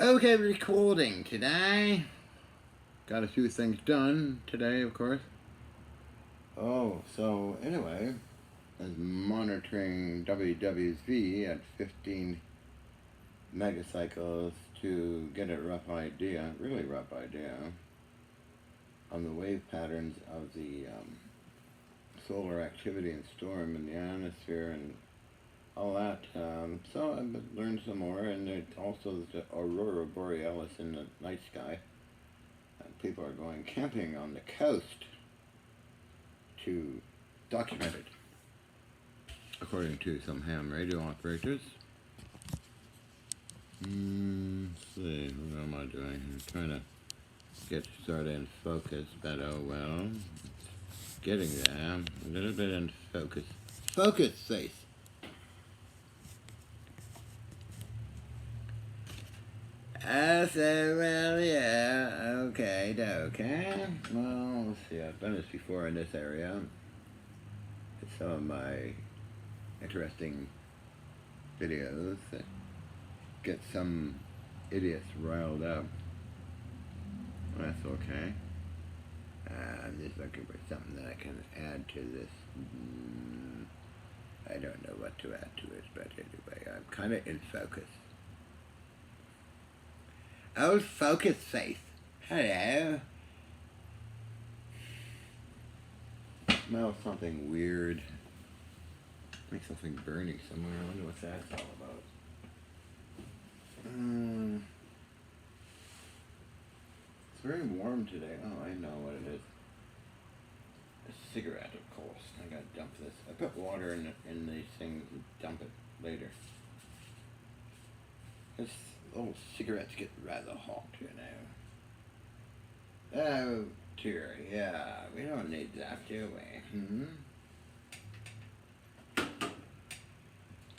Okay, recording today. Got a few things done today, of course. Oh, so anyway, I was monitoring WWV at 15 megacycles to get a really rough idea, on the wave patterns of the solar activity and storm in the atmosphere and all that. So I learned some more, and there's also the aurora borealis in the night sky. People are going camping on the coast to document it, according to some ham radio operators. Let's see, what am I doing? I'm trying to get started in focus, but oh well. Getting there. A little bit in focus. Focus, Faith! So, well, yeah, okay. Well, let's see, I've done this before in this area. It's some of my interesting videos that get some idiots riled up. That's okay. I'm just looking for something that I can add to this. I don't know what to add to it, but anyway, I'm kind of in focus. Oh, focus, Faith. Hello. Smell something weird. Like something burning somewhere. I wonder what that's all about. It's very warm today. Oh, I know what it is. A cigarette, of course. I gotta dump this. I put water in these things and dump it later. This old cigarettes get rather hot, you know. Oh dear, yeah. We don't need that, do we?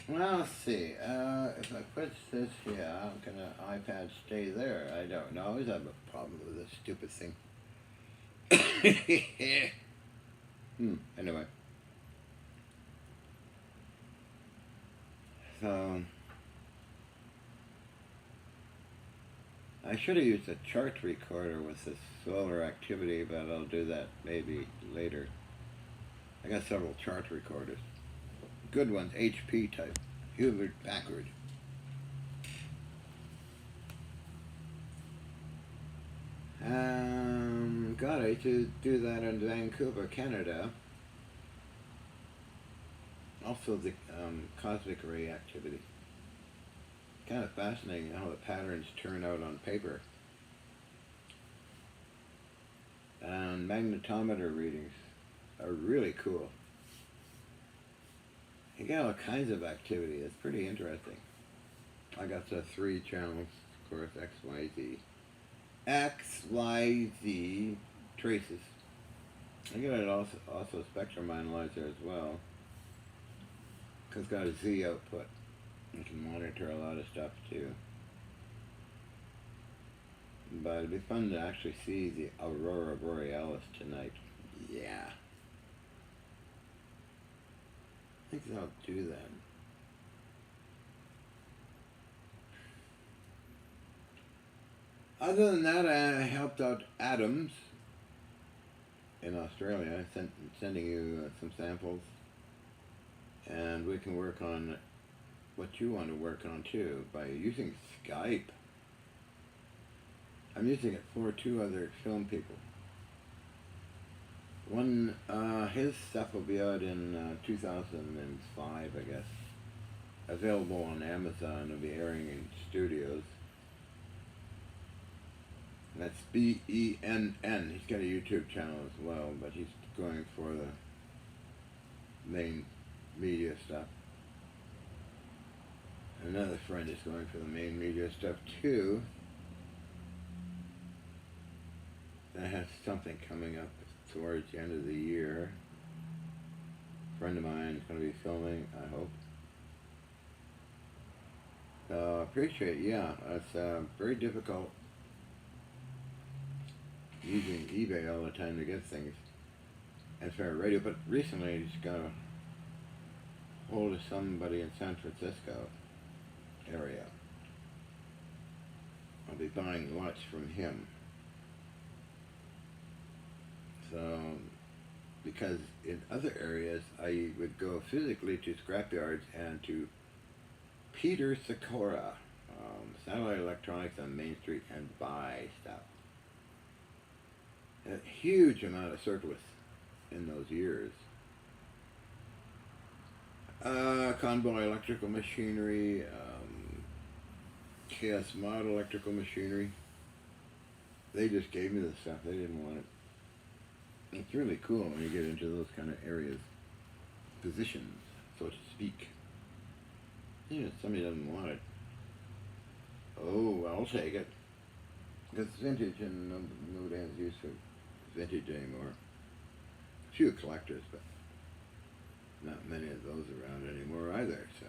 Well, let's see. If I put this here, can the iPad stay there? I don't know. I always have a problem with this stupid thing. Anyway. So, I should have used a chart recorder with this solar activity, but I'll do that maybe later. I got several chart recorders. Good ones, HP type. Hewlett Packard. God, I used to do that in Vancouver, Canada. Also the cosmic ray activity. Kind of fascinating how the patterns turn out on paper. And magnetometer readings are really cool. You get all kinds of activity. It's pretty interesting. I got the 3 channels, of course, X, Y, Z. X, Y, Z traces. I got it also a spectrum analyzer as well. Cause it's got a Z output. You can monitor a lot of stuff too. But it'd be fun to actually see the aurora borealis tonight. Yeah. I think I'll do that. Other than that, I helped out Adams in Australia, sending you some samples. And we can work on what you want to work on too by using Skype. I'm using it for 2 other film people. One, his stuff will be out in 2005, I guess. Available on Amazon. It'll be airing in studios. And that's BENN. He's got a YouTube channel as well, but he's going for the main media stuff. Another friend is going for the main media stuff too. I have something coming up towards the end of the year. A friend of mine is going to be filming, I hope. Appreciate it, yeah. It's very difficult using eBay all the time to get things. As for radio, but recently I just got a hold of somebody in San Francisco area. buying lots from him. So, because in other areas I would go physically to scrapyards and to Peter Sikora, Satellite Electronics on Main Street, and buy stuff. A huge amount of surplus in those years. Convoy Electrical Machinery, KS Mod Electrical Machinery. They just gave me the stuff. They didn't want it. It's really cool when you get into those kind of areas, positions, so to speak. Yeah, somebody doesn't want it. Oh, I'll take it. Because it's vintage and nobody has use for vintage anymore. A few collectors, but not many of those around anymore either, so.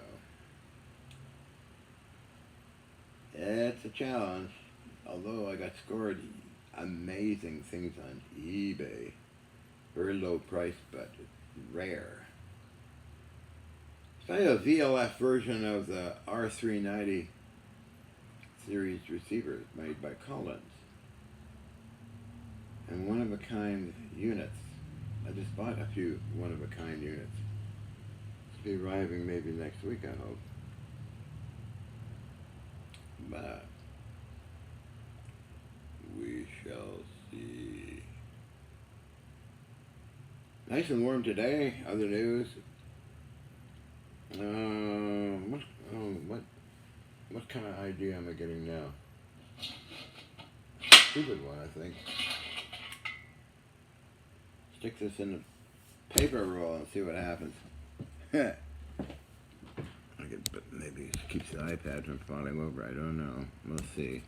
It's a challenge. Although I got scored amazing things on eBay. Very low price, but rare. So I have a VLF version of the R390 series receiver made by Collins. And one-of-a-kind units. I just bought a few one-of-a-kind units. It'll be arriving maybe next week, I hope. But we shall see. Nice and warm today. Other news. What kind of idea am I getting now? Stupid one, I think. Stick this in the paper roll and see what happens. I could, but maybe it keeps the iPad from falling over. I don't know. We'll see.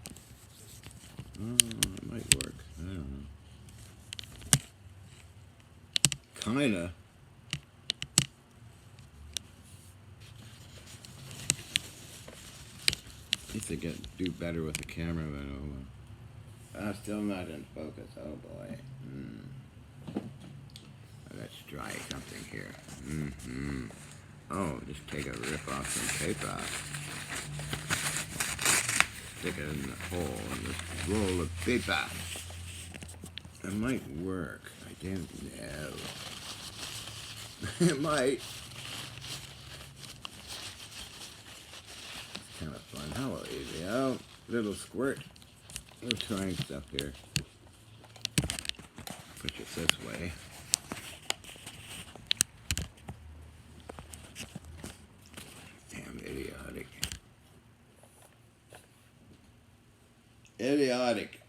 Oh, it might work. I don't know. Kinda. I used to do better with the camera, but I'm still not in focus. Oh boy. Let's try something here. Oh, just take a rip off some paper. Stick it in the hole and just roll the paper. It might work. I don't know. It might. It's kind of fun. Hello, easy. Oh, little squirt. We're trying stuff here. Push it this way. Damn idiotic. Idiotic.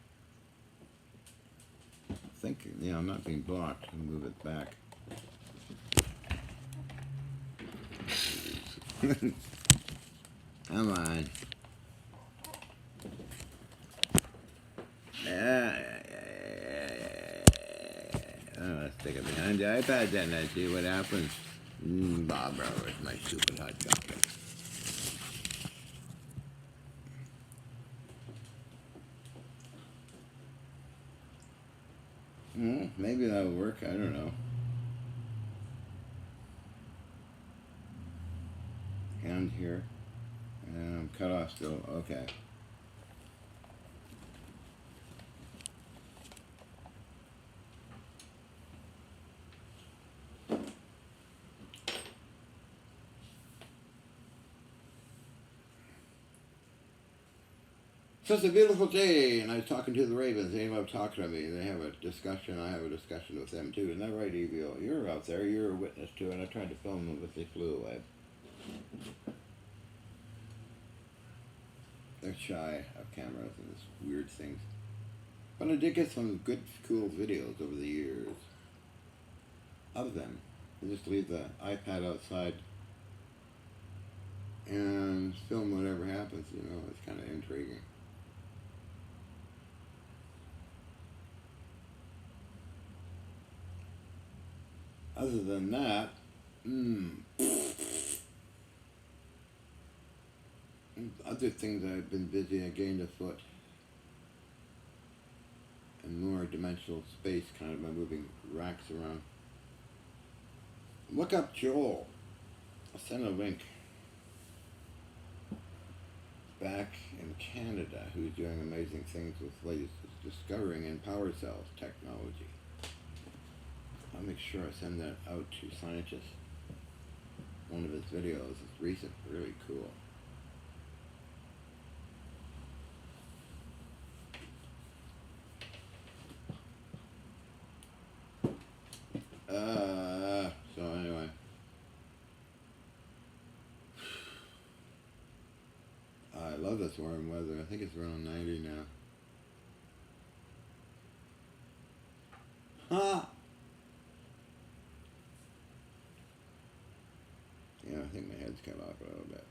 Thinking, yeah, I'm not being blocked. I'll move it back. Come on. Oh, let's stick it behind the iPad then and see what happens. Barbara with my stupid hot chocolate. Maybe that'll work. I don't know. Hand here. And I'm cut off still. Okay. So it's a beautiful day, and I was talking to the Ravens. They love talking to me. They have a discussion. I have a discussion with them, too. Isn't that right, Evio? You're out there. You're a witness to it. I tried to film them, but they flew away. They're shy of cameras and this weird things. But I did get some good, cool videos over the years of them. I just leave the iPad outside and film whatever happens, you know. It's kind of intriguing. Other than that, other things I've been busy. I gained a foot and more dimensional space, kind of by moving racks around. Look up Joel. I'll send a link. back in Canada who's doing amazing things with latest discovering in power cells technology. I'll make sure I send that out to scientists. One of his videos is recent, really cool. So anyway. I love this warm weather. I think it's around 90 now. Ha! Yeah, I think my head's cut off a little bit.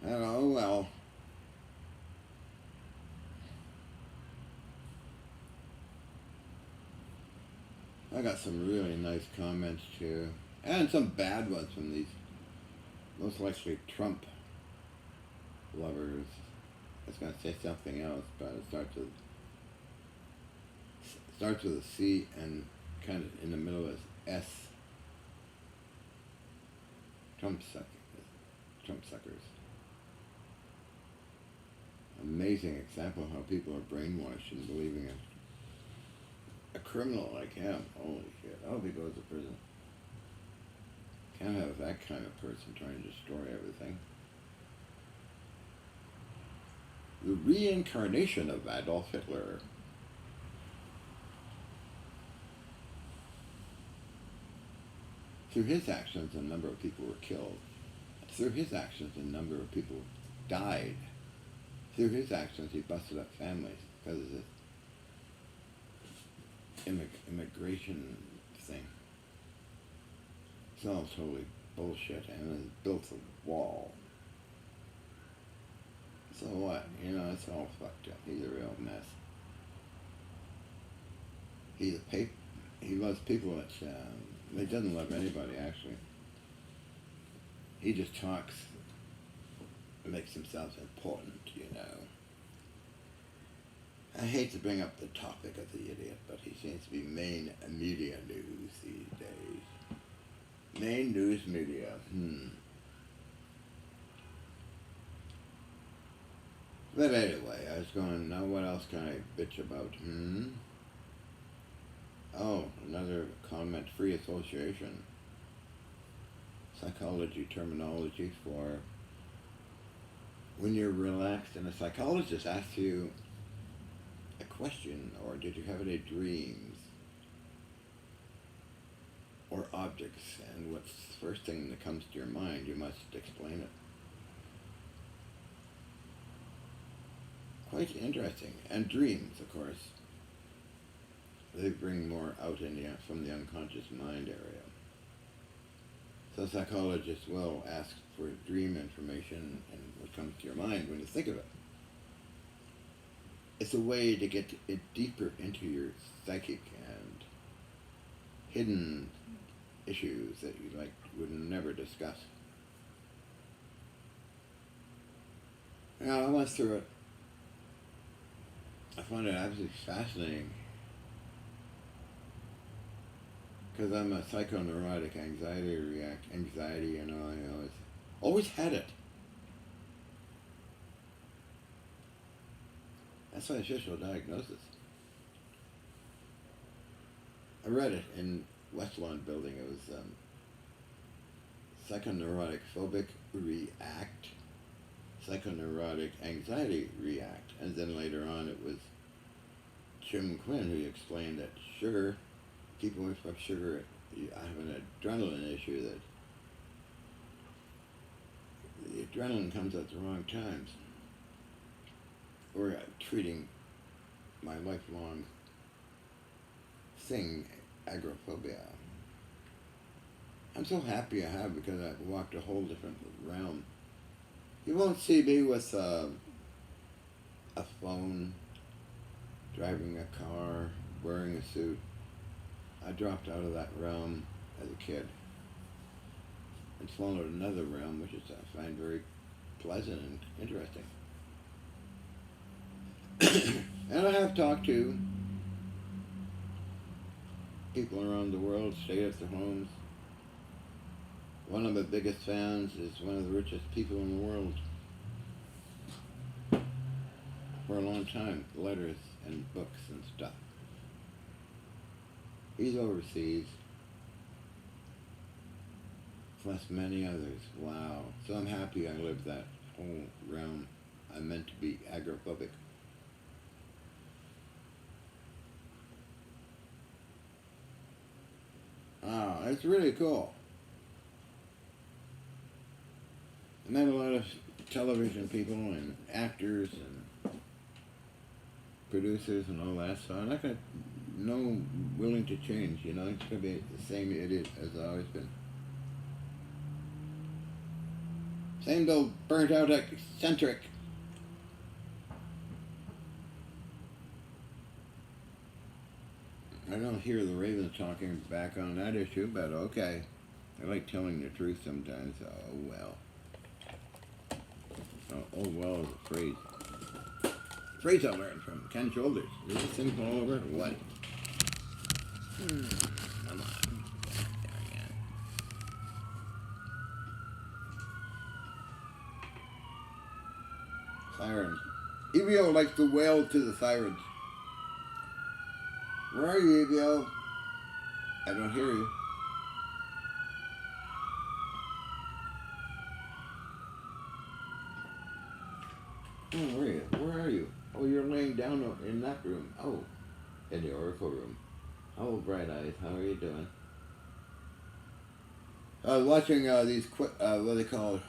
Oh well. I got some really nice comments too. And some bad ones from these most likely Trump lovers. I was going to say something else, but it starts with a C and kind of in the middle is S. Trump suckers. Amazing example of how people are brainwashed and believing a criminal like him. Holy shit. I hope he goes to prison. Can't have that kind of person trying to destroy everything. The reincarnation of Adolf Hitler. Through his actions, a number of people were killed. Through his actions, a number of people died. Through his actions, he busted up families because of this immigration thing. It's all totally bullshit, and then built a wall. So what? You know, it's all fucked up. He's a real mess. He loves people that he doesn't love anybody, actually. He just talks, makes himself important, you know. I hate to bring up the topic of the idiot, but he seems to be main media news these days. Main news media. But anyway, I was going, now what else can I bitch about? Oh, another comment, free association. Psychology terminology for when you're relaxed and a psychologist asks you a question, or did you have any dreams or objects, and what's the first thing that comes to your mind, you must explain it. Quite interesting. And dreams, of course. They bring more out from the unconscious mind area. So psychologists will ask for dream information and what comes to your mind when you think of it. It's a way to get it deeper into your psychic and hidden issues that you would never discuss. Now, I went through it. I found it absolutely fascinating. Because I'm a psychoneurotic anxiety, you know, it's always had it. That's my official diagnosis. I read it in West Lawn Building. It was psychoneurotic phobic react, psychoneurotic anxiety react, and then later on it was Jim Quinn who explained that sugar, keep away from sugar. I have an adrenaline issue that the adrenaline comes at the wrong times. Or treating my lifelong thing, agoraphobia. I'm so happy I have, because I've walked a whole different realm. You won't see me with a phone, driving a car, wearing a suit. I dropped out of that realm as a kid and followed another realm, which I find very pleasant and interesting. And I have talked to people around the world, stayed at their homes, One of the biggest fans is one of the richest people in the world for a long time. Letters and books and stuff. He's overseas, plus many others. Wow. So I'm happy I lived that whole realm. I meant to be agoraphobic. Ah, it's really cool. I met a lot of television people and actors and producers and all that, so I'm not no willing to change, you know, it's gonna be the same idiot as I've always been. Same old burnt out eccentric. I don't hear the Ravens talking back on that issue, but okay. I like telling the truth sometimes. Oh well. Oh well is a phrase. Phrase I learned from Ken Shoulders. Is this thing all over? What? Come on. There again. Sirens. Evio likes to wail to the sirens. Where are you, Evio? I don't hear you. Oh, where are you? Where are you? Oh, you're laying down in that room. Oh, in the Oracle room. Oh, Bright Eyes, how are you doing? I was watching these what are they called?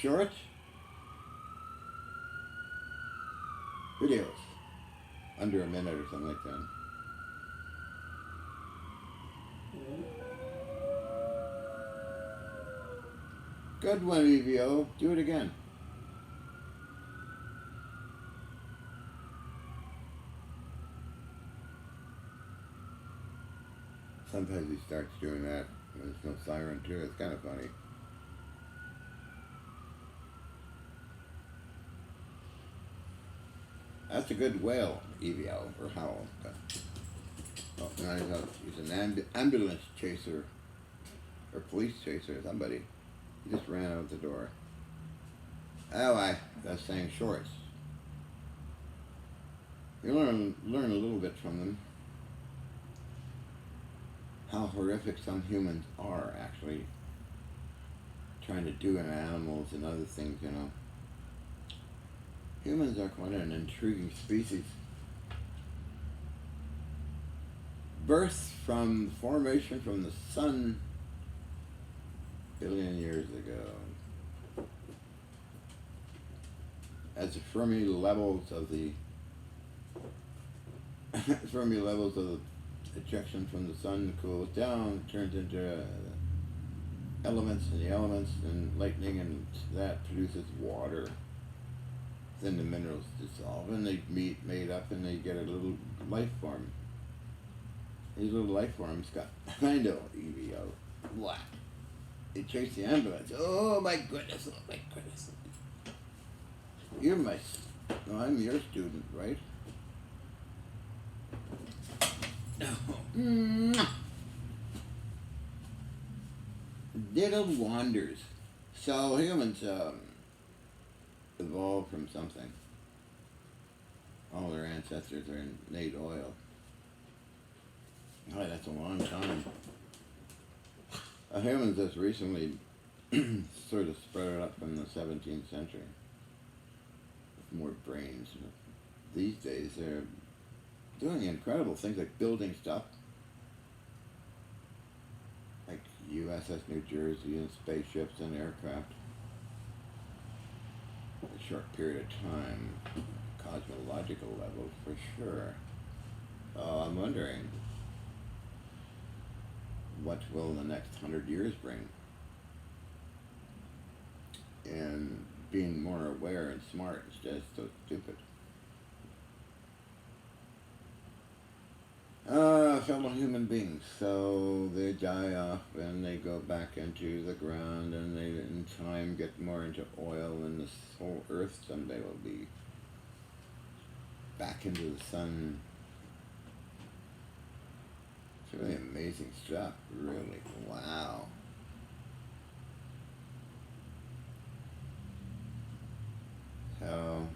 Short videos. Under a minute or something like that. Good one, EVO. Do it again. Sometimes he starts doing that when there's no siren too. It's kind of funny. That's a good wail, EVO, or howl. But, oh, no, he's an ambulance chaser, or police chaser, somebody. He just ran out the door. Oh, that's saying shorts. You learn a little bit from them. How horrific some humans are, actually. Trying to do in animals and other things, you know. Humans are quite an intriguing species. Birth from formation from the sun billion years ago. As the Fermi levels of the ejection from the sun cools down, turns into elements, and the elements and lightning, and that produces water. Then the minerals dissolve and they made up and they get a little life form. These little life forms got, I know, EVO. What? They chase the ambulance. Oh my goodness, oh my goodness. You're no, I'm your student, right? Little wonders. So humans evolved from something. All their ancestors are made oil. Oh, that's a long time. Humans just recently sort of spread up in the 17th century with more brains. These days they're doing incredible things like building stuff, like USS New Jersey and spaceships and aircraft. A short period of time, cosmological level for sure. I'm wondering, what will the next 100 years bring? And being more aware and smart instead of so stupid. Fellow human beings, so they die off and they go back into the ground and they in time get more into oil, and this whole earth someday will be back into the sun. It's really amazing stuff, really. Wow. So,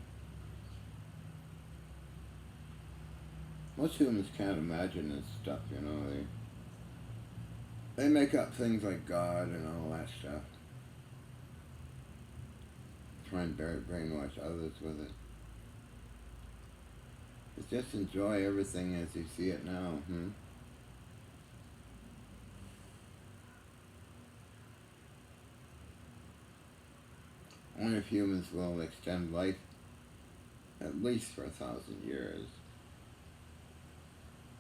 most humans can't imagine this stuff, you know. They make up things like God and all that stuff. Try and brainwash others with it. Just enjoy everything as you see it now. Only if humans will extend life at least for 1,000 years.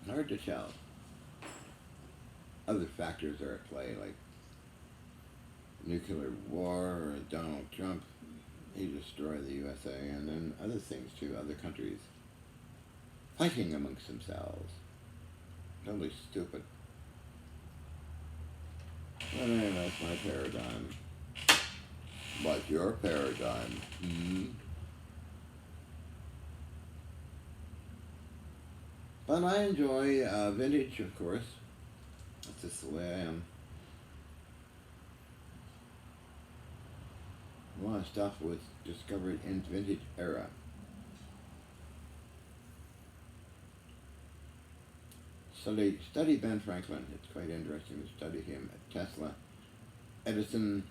Hard to tell. Other factors are at play, like nuclear war or Donald Trump. He destroyed the USA, and then other things too, other countries fighting amongst themselves. Totally stupid. But anyway, that's my paradigm. What's your paradigm? But I enjoy vintage, of course. That's just the way I am. A lot of stuff was discovered in vintage era. Study Ben Franklin. It's quite interesting to study him. Tesla, Edison,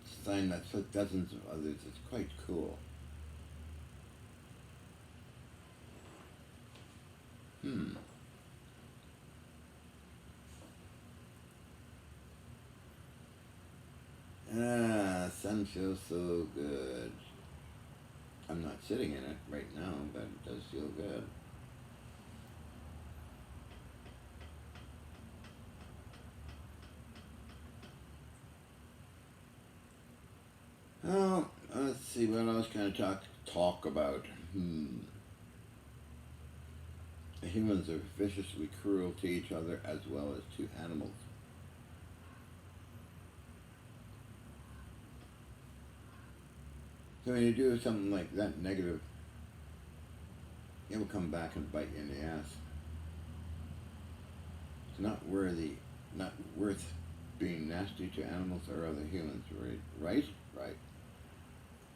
Steinmetz, dozens of others. It's quite cool. Sun feels so good. I'm not sitting in it right now, but it does feel good. Oh, let's see what else can I talk about. Humans are viciously cruel to each other as well as to animals. So when you do something like that negative, it will come back and bite you in the ass. It's not worth being nasty to animals or other humans, right? Right.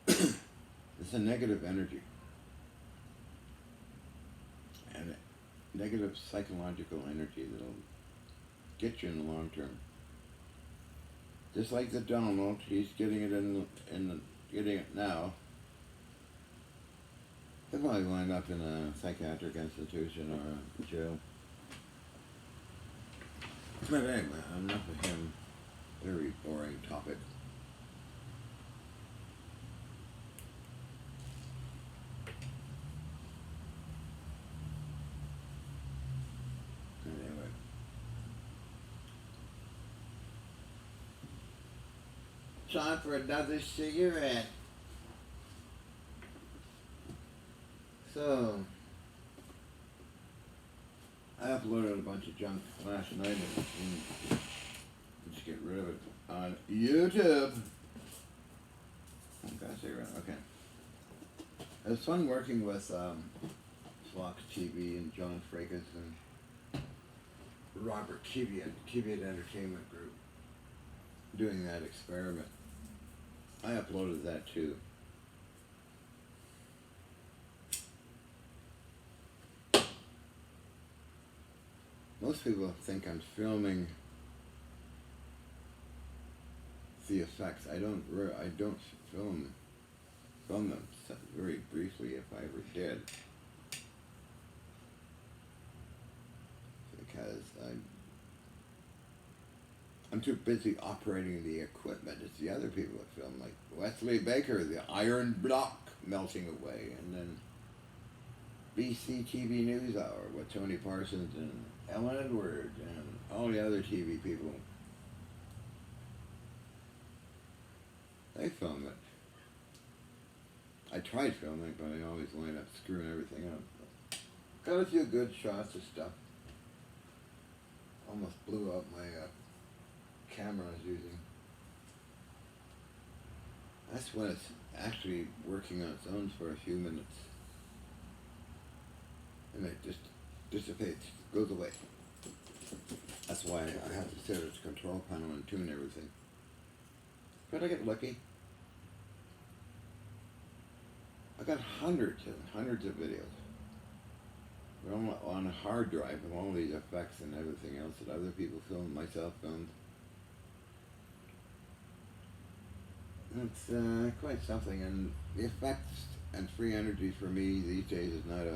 It's a negative energy. And a negative psychological energy that'll get you in the long term. Just like the Donald, he's getting it getting it now. He'll probably wind up in a psychiatric institution or a jail. But anyway, enough of him. Very boring topic. Anyway. Time for another cigarette. So, I uploaded a bunch of junk last night and just get rid of it on YouTube. Okay, cigarette. Okay. It was fun working with Fox TV and John Fracas and Robert Kiviat Entertainment Group doing that experiment. I uploaded that too. Most people think I'm filming the effects. I don't film them very briefly if I ever did, because I'm too busy operating the equipment. It's the other people that film, like Wesley Baker, the iron block melting away, and then BC TV NewsHour with Tony Parsons and Ellen Edwards and all the other TV people. They film it. I tried filming, but I always wind up screwing everything up. Got a few good shots of stuff. Almost blew up my camera I was using. That's when it's actually working on its own for a few minutes. And it just dissipates, goes away. That's why I have to sit at the control panel and tune everything. But I get lucky. I got hundreds and hundreds of videos. They're on a hard drive with all these effects and everything else that other people filmed, myself filmed. It's quite something, and the effects and free energy for me these days is not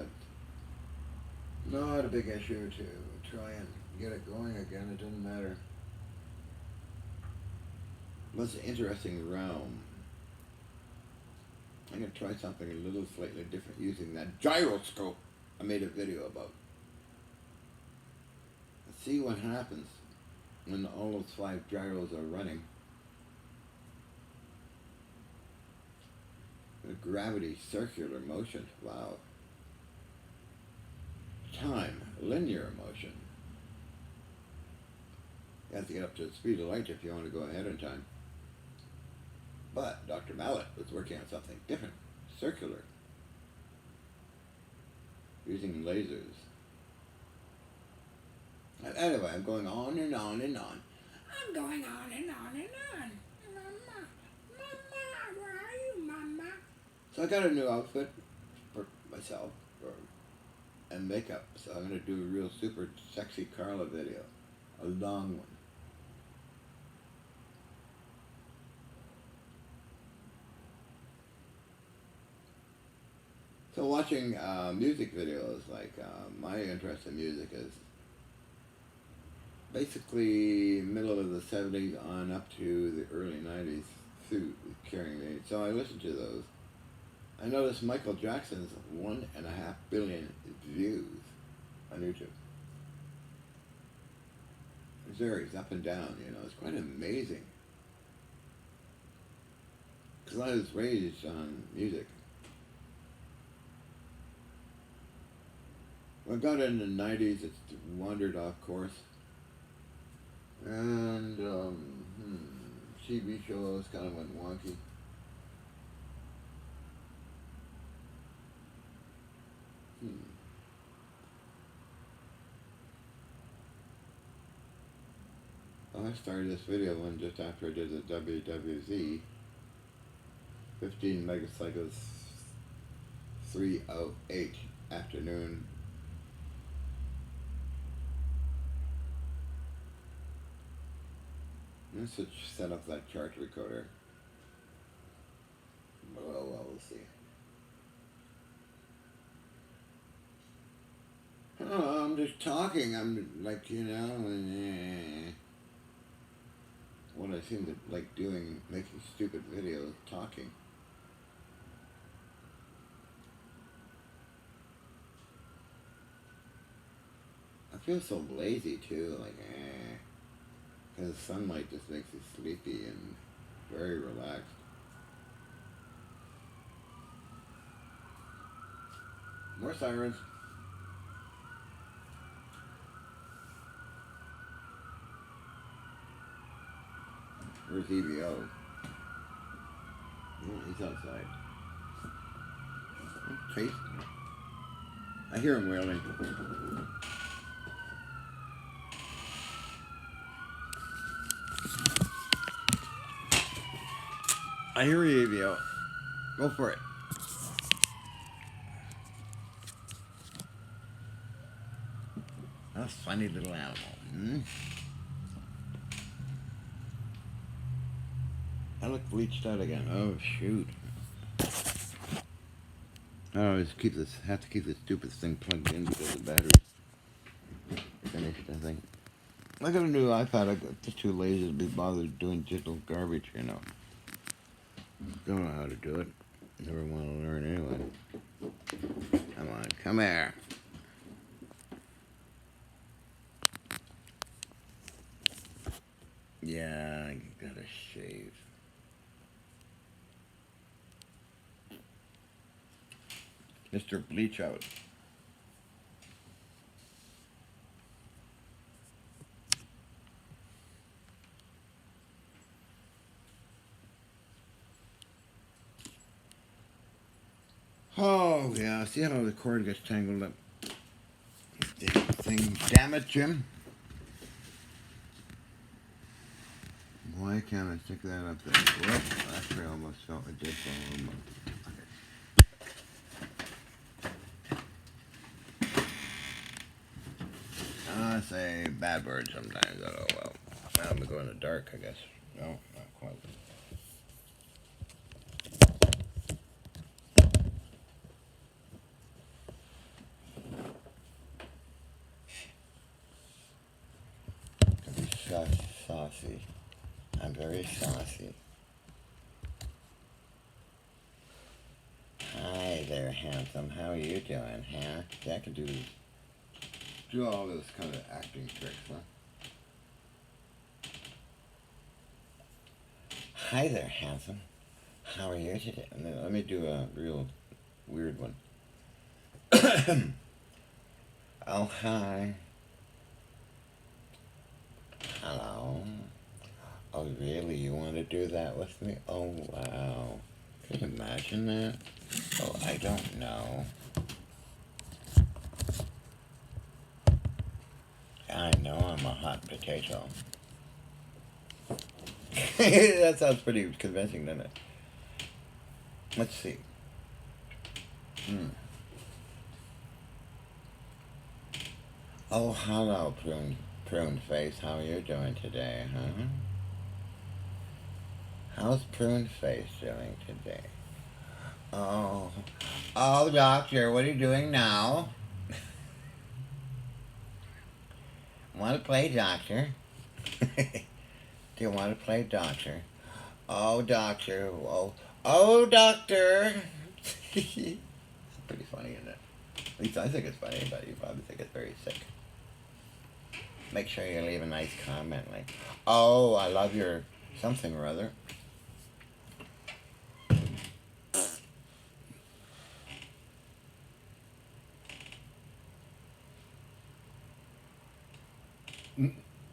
a big issue to try and get it going again. It doesn't matter. What's an interesting realm. I'm going to try something a little slightly different using that gyroscope I made a video about. Let's see what happens when all those 5 gyros are running. The gravity, circular motion, wow. Time, linear motion. You have to get up to the speed of light if you want to go ahead in time. But Dr. Mallet was working on something different, circular, using lasers. And anyway, I'm going on and on and on. I'm going on and on and on. Mama, Mama, where are you, Mama? So I got a new outfit for myself and makeup. So I'm going to do a real super sexy Carla video, a long one. So watching music videos, like my interest in music is basically middle of the 70s on up to the early 90s through Carrying the Age. So I listen to those. I noticed Michael Jackson's 1.5 billion views on YouTube. It varies up and down, you know, it's quite amazing. Because I was raised on music. When I got in the 90s, it wandered off course. And TV shows kind of went wonky. I started this video one just after I did the WWZ 15 megacycles 308 afternoon. Let's set up that chart recorder. Well, we'll see. Oh, I'm just talking. I'm like, you know, what I seem to like doing, making stupid videos, talking. I feel so lazy too, like, because the sunlight just makes you sleepy and very relaxed. More sirens. Where's EVO? Oh, he's outside. Chase. I hear him wailing. I hear you, EVO. Go for it. A funny little animal. I look bleached out again. Oh shoot! Oh, I just have to keep this stupid thing plugged in because the battery's finished. I think. I got a new iPad. I got just too lazy to be bothered doing digital garbage. You know. Don't know how to do it. Never want to learn anyway. Come on, come here. Yeah, I gotta shave. Mr. Bleach Out. Oh, yeah, see how the cord gets tangled up? This thing, damn it, Jim. Why can't I stick that up there? Whoop, actually I almost felt it did for a moment. I say bad words sometimes. Oh well. I'm gonna go in the dark, I guess. No, not quite. Saucy. I'm very saucy. Hi there, handsome. How are you doing, huh? See, I can do all those kind of acting tricks, huh? Hi there, handsome. How are you today? Let me do a real weird one. Oh, hi. Hello. Oh, really? You want to do that with me? Oh, wow. Can you imagine that? Oh, I don't know. I know I'm a hot potato. That sounds pretty convincing, doesn't it? Let's see. Oh, hello, prune face. How are you doing today, huh? How's prune face doing today? Oh, oh, doctor, what are you doing now? Want to play doctor? Do you want to play doctor? Oh, doctor. Oh, doctor. It's pretty funny, isn't it? At least I think it's funny, but you probably think it's very sick. Make sure you leave a nice comment like, oh, I love your something or other.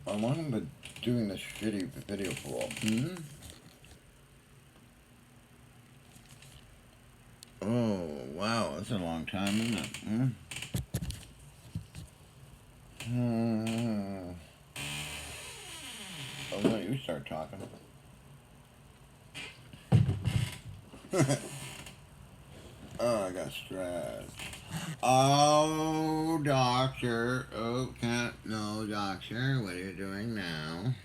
I want him to doing this shitty video pool. Oh, wow, that's a long time, isn't it? I'll let you start talking. Oh, I got stressed. Oh, doctor. Oh, can't. No, doctor. What are you doing now?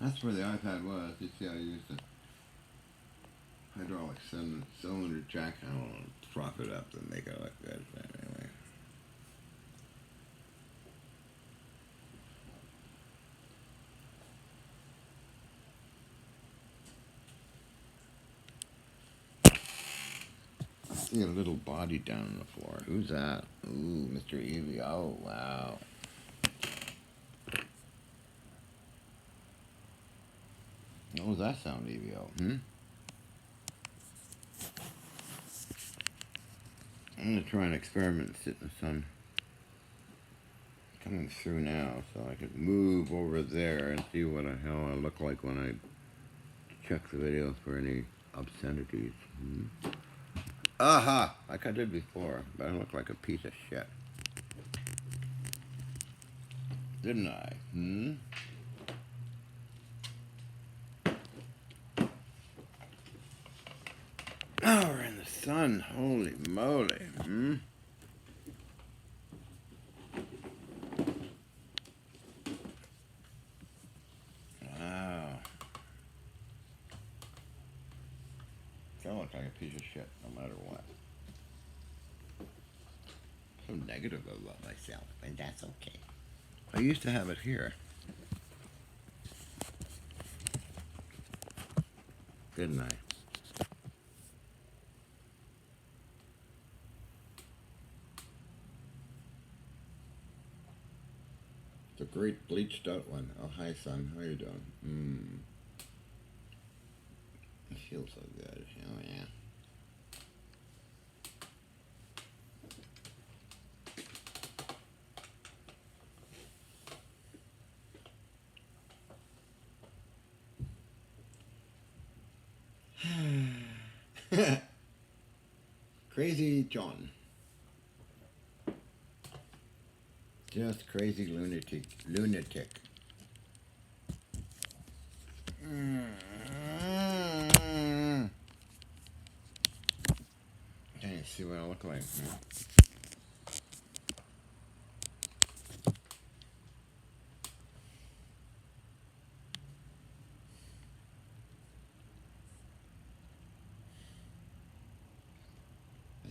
That's where the iPad was. You see, I used a hydraulic cylinder jack. I don't want to prop it up and make it look good. But anyway. I see a little body down on the floor. Who's that? Ooh, Mr. Evie. Oh, wow. What was that sound, EVO? I'm going to try an experiment and sit in the sun. Coming through now, so I could move over there and see what the hell I look like when I check the video for any obscenities. Aha! Like I did before, but I look like a piece of shit. Didn't I? Oh, we're in the sun. Holy moly. Wow. I look like a piece of shit, no matter what. So negative about myself, and that's okay. I used to have it here. Didn't I? The great bleached out one. Oh, hi, son. How you doing? It feels so good. Oh, yeah. Crazy John. Just crazy lunatic. Can't you see what I look like?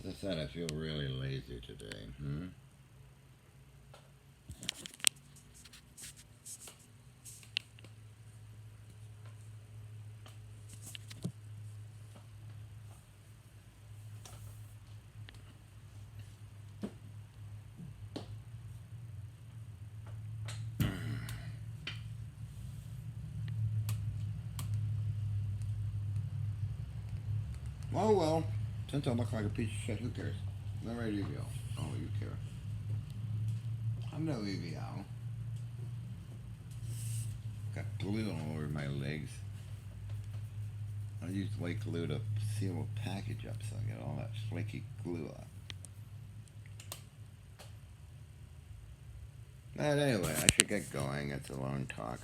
As I said, I feel really lazy today. Oh well, since I look like a piece of shit, who cares? I'm ready to go. Oh, you care. I'm no EVO. Got glue all over my legs. I used white glue to seal a package up so I get all that flaky glue off. But anyway, I should get going. It's a long talk.